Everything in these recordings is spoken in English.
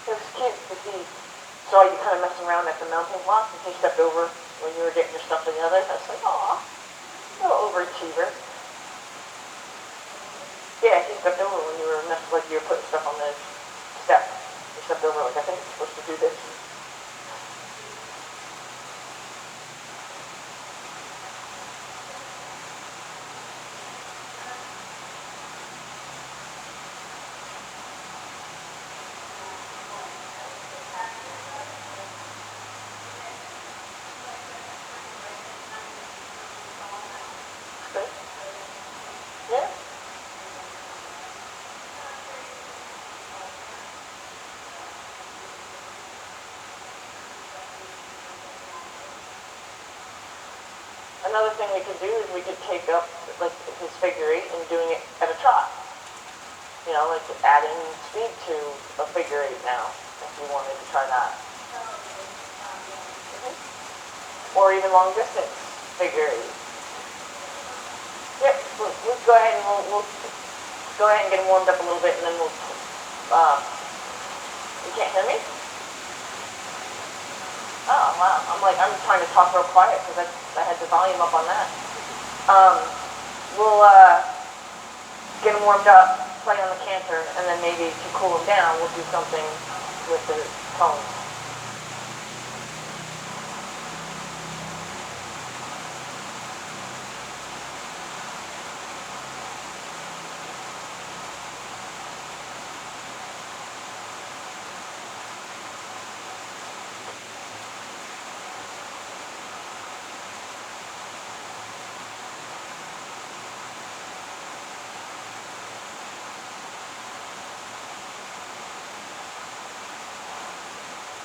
It was cute to see. Saw you kind of messing around at the mounting block and he stepped over when you were getting your stuff together. I was like, aw, little overachiever. Yeah, he stepped over when you were messing, like you were putting stuff on the step. He stepped over like, I think you're supposed to do this. Good. Yeah. Another thing we could do is we could take up like his figure eight and doing it at a trot. You know, like adding speed to a figure eight now, if you wanted to try that. Or even long distance figure eight. Yep, we'll go ahead and we'll go ahead and get him warmed up a little bit, and then we'll. You can't hear me? Oh wow! I'm trying to talk real quiet because I had the volume up on that. We'll get him warmed up, play on the canter, and then maybe to cool him down, we'll do something with the tones.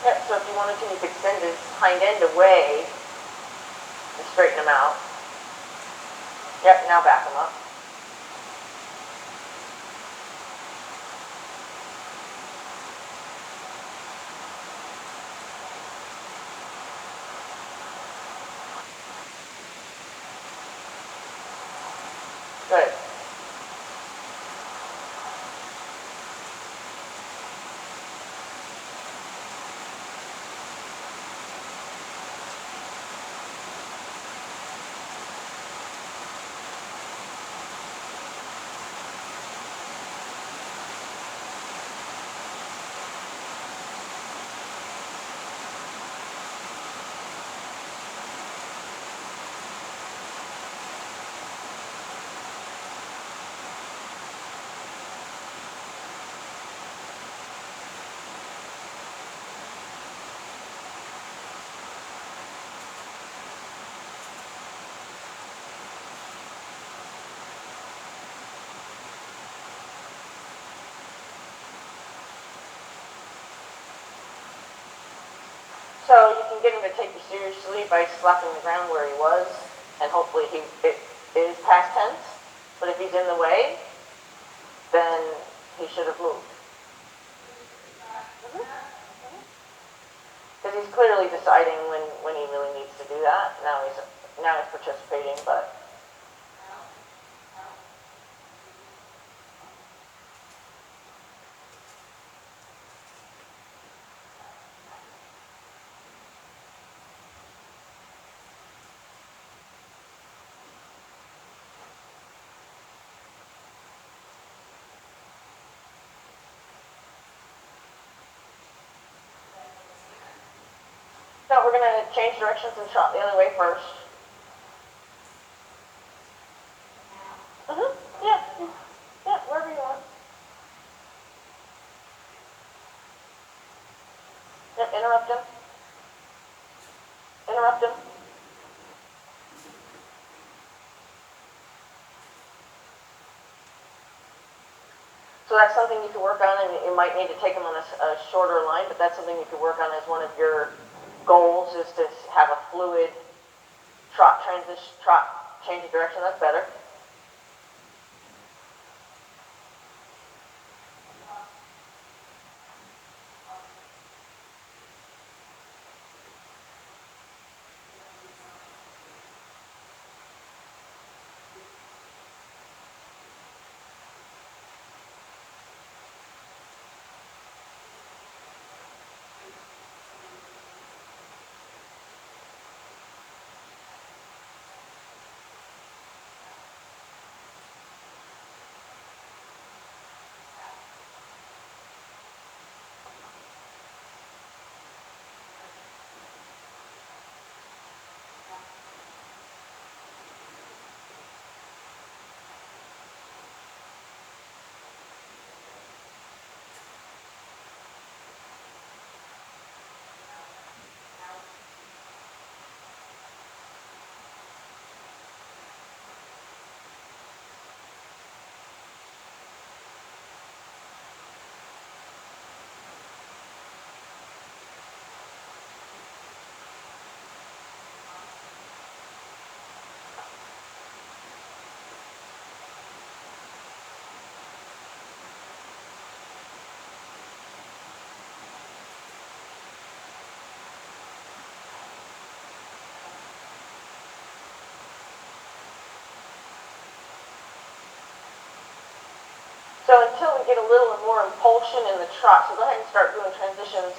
Yeah, so if you wanted to, you could send his hind end away and straighten him out. Yep, now back him up. Good. So you can get him to take you seriously by slapping the ground where he was, and hopefully it is past tense. But if he's in the way, then he should have moved. Because he's clearly deciding when he really needs to do that. Now he's participating, but. No, we're going to change directions and trot the other way first. Yeah. Yeah, wherever you want. Yeah, interrupt him. Interrupt him. So that's something you can work on, and you might need to take him on a shorter line, but that's something you can work on as one of your goals, is to have a fluid trot change of direction. That's better. So until we get a little more impulsion in the trot, so go ahead and start doing transitions,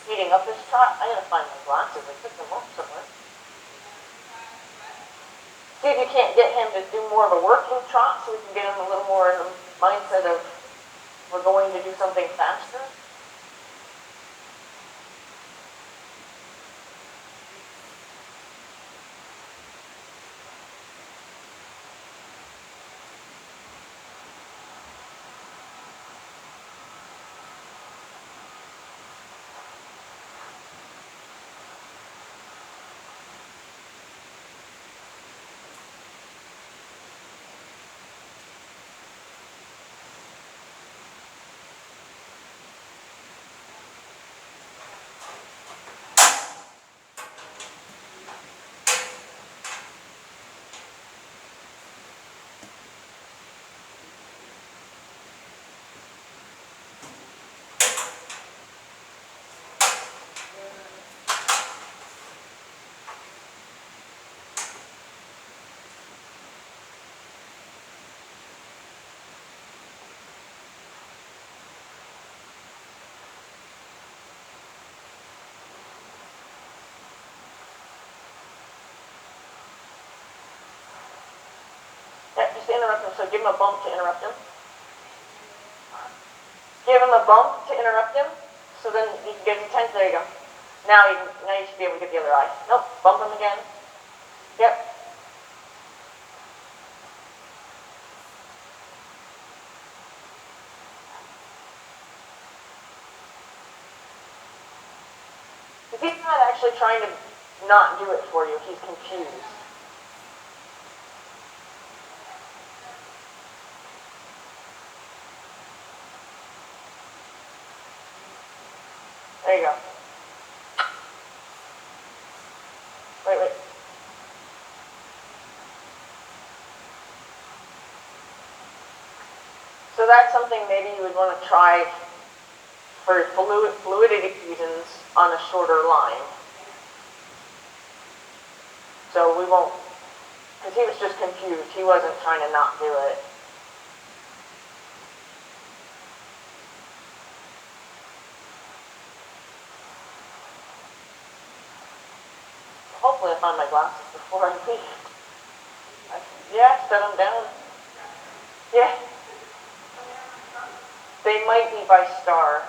speeding up this trot. I gotta find my glasses, I took them off somewhere. See if you can't get him to do more of a working trot so we can get him a little more in the mindset of we're going to do something faster. Yeah, just interrupt him, so give him a bump to interrupt him. Give him a bump to interrupt him, so then you can get him tense. There you go. Now you should be able to get the other eye. Nope, bump him again. Yep. If he's not actually trying to not do it for you, he's confused. There you go. Wait. So that's something maybe you would want to try for fluidity reasons on a shorter line. So we won't, because he was just confused. He wasn't trying to not do it. Hopefully I find my glasses before I leave. Yeah, set them down. Yeah. They might be by star.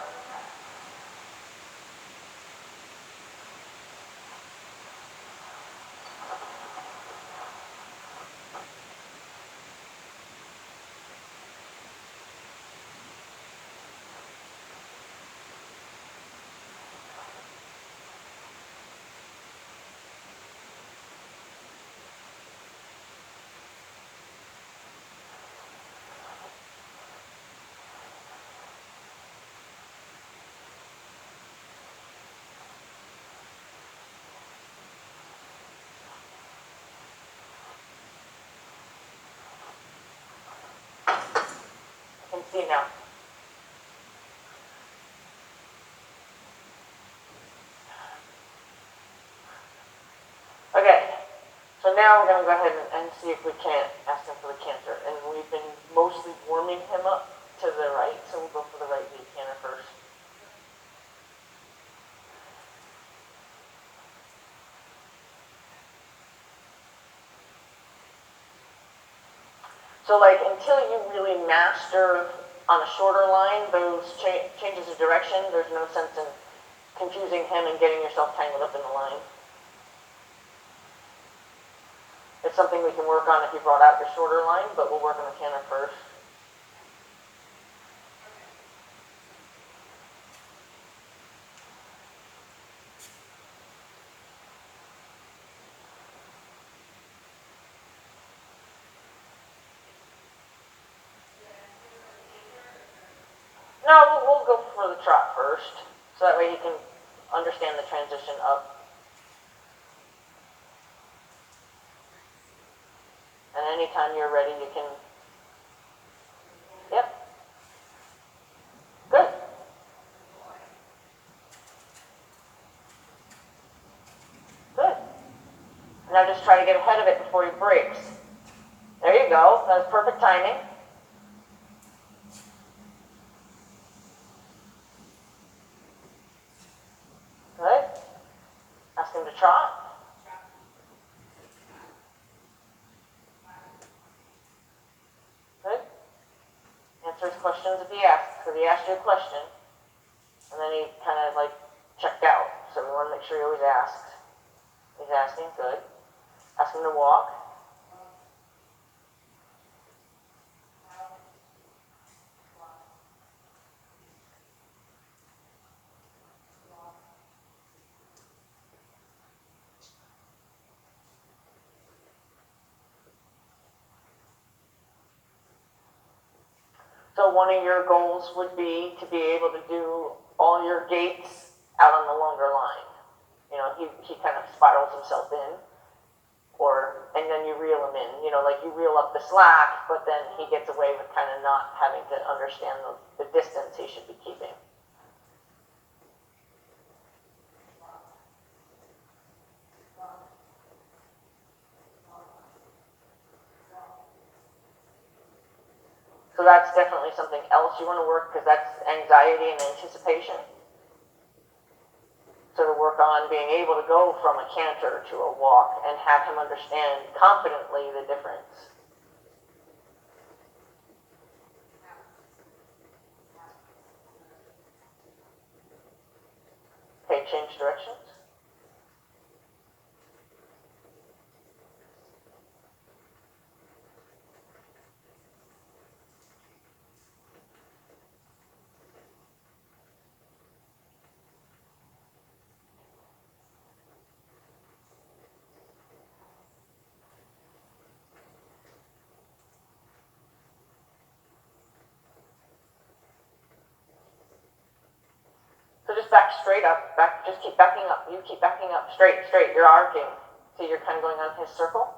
I can see now. Okay, so now we're going to go ahead and see if we can't ask him for the canter. And we've been mostly warming him up to the right, so we'll go for the right lead canter first. So like until you really master on a shorter line those changes of direction, there's no sense in confusing him and getting yourself tangled up in the line. It's something we can work on if you brought out your shorter line, but we'll work on the canter first. No, we'll go for the trot first, so that way you can understand the transition up. And anytime you're ready, you can, yep. Good. Good. Now just try to get ahead of it before he breaks. There you go. That was perfect timing. Ask him to trot. Good. Answer his questions if he asks, because he asked you a question, and then he kind of like checked out. So we want to make sure he always asks. He's asking, good. Ask him to walk. So one of your goals would be to be able to do all your gaits out on the longer line. You know, he kind of spirals himself in, and then you reel him in. You know, like you reel up the slack, but then he gets away with kind of not having to understand the distance he should be keeping. So that's definitely something else you want to work, because that's anxiety and anticipation. So to work on being able to go from a canter to a walk and have him understand confidently the difference. Okay, change directions. So just back straight up, just keep backing up. You keep backing up, straight, you're arcing. So you're kind of going on his circle.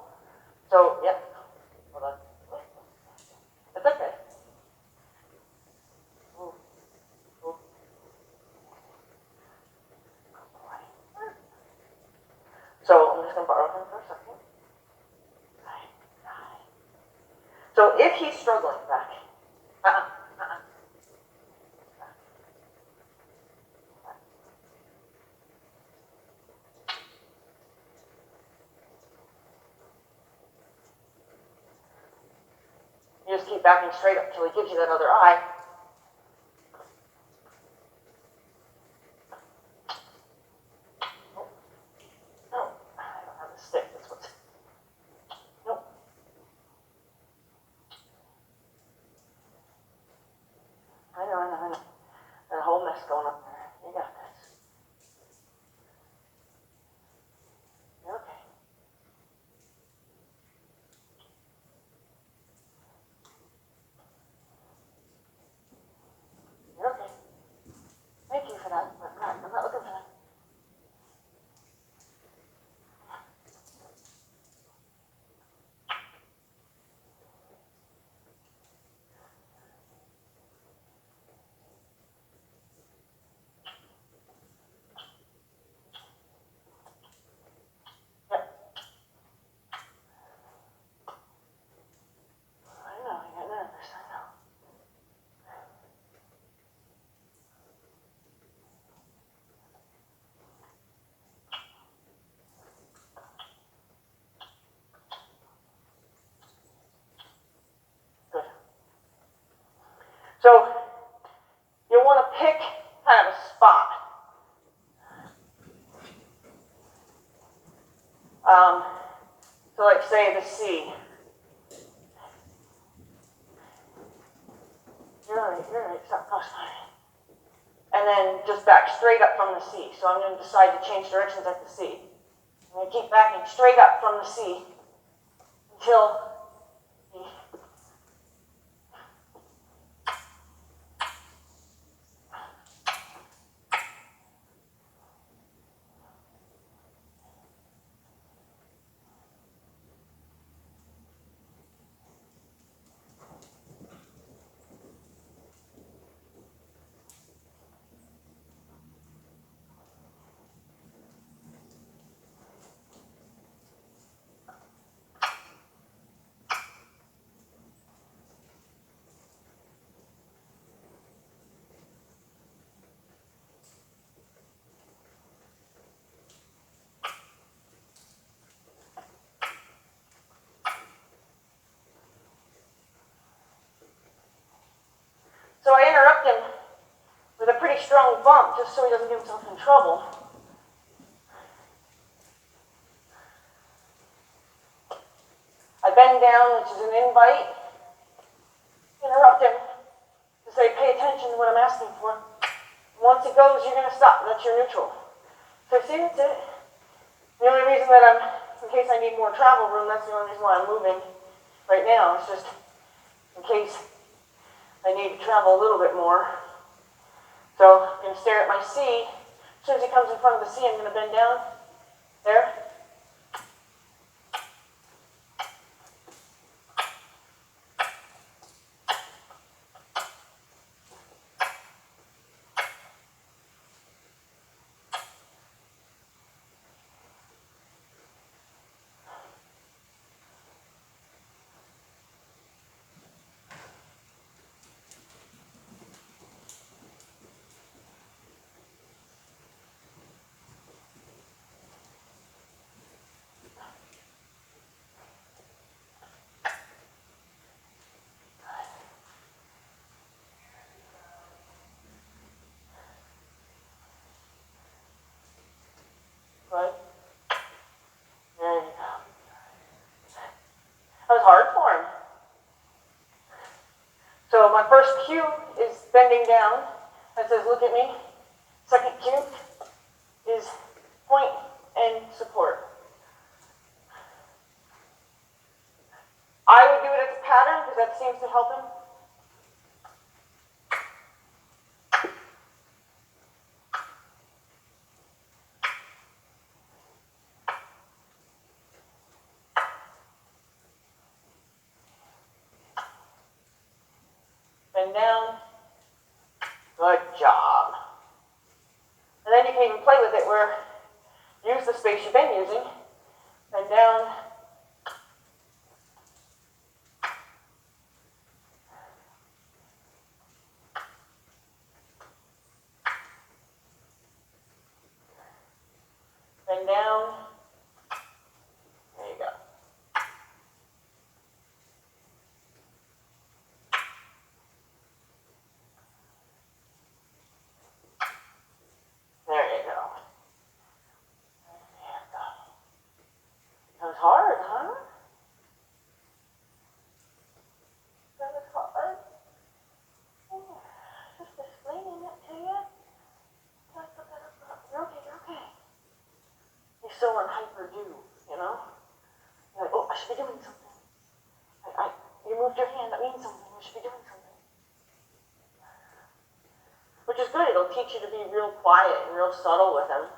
So, yep, hold on. It's okay. Ooh. Ooh. So I'm just going to borrow him for a second. So if he's struggling back, you just keep backing straight up till he gives you that other eye. No, I don't have a stick. That's what's. Nope. I know. That whole mess going on there. You got this. You're okay. You're okay. Thank you for that. I'm not looking for that. I know, I get nervous, I know. Good. So, you'll want to pick kind of a spot. So like say the C. You're alright, stop crossing. And then just back straight up from the C. So I'm going to decide to change directions at the C. I'm going to keep backing straight up from the C until strong bump just so he doesn't get himself in trouble. I bend down, which is an invite. Interrupt him to say, pay attention to what I'm asking for. Once it goes, you're going to stop. That's your neutral. So see, that's it. The only reason that in case I need more travel room, that's the only reason why I'm moving right now. It's just in case I need to travel a little bit more. So I'm going to stare at my C. As soon as he comes in front of the C, I'm going to bend down. There. Right? There you go. That was hard for him. So my first cue is bending down. That says, look at me. Second cue is point and support. I would do it as a pattern because that seems to help him. Bend down. Good job. And then you can even play with it where use the space you've been using. Bend down. Bend down. There you go. There you go. That was hard, huh? That was hard. Yeah. Just explaining it to you. You're okay, you're okay. You're still on hyper-do, you know? You're like, oh, I should be doing something. You moved your hand, that means something. You should be doing something. Which is good. It'll teach you to be real quiet and real subtle with him.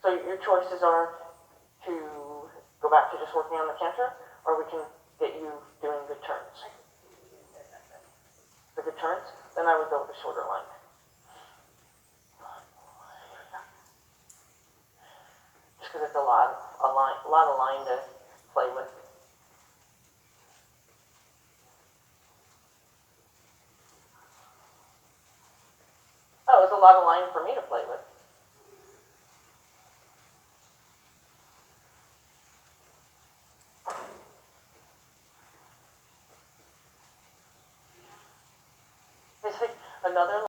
So your choices are to go back to just working on the canter, or we can get you doing good turns. The good turns? Then I would go with the shorter line. Just because it's a lot of line to play with. Oh, it's a lot of line for me to play with. Another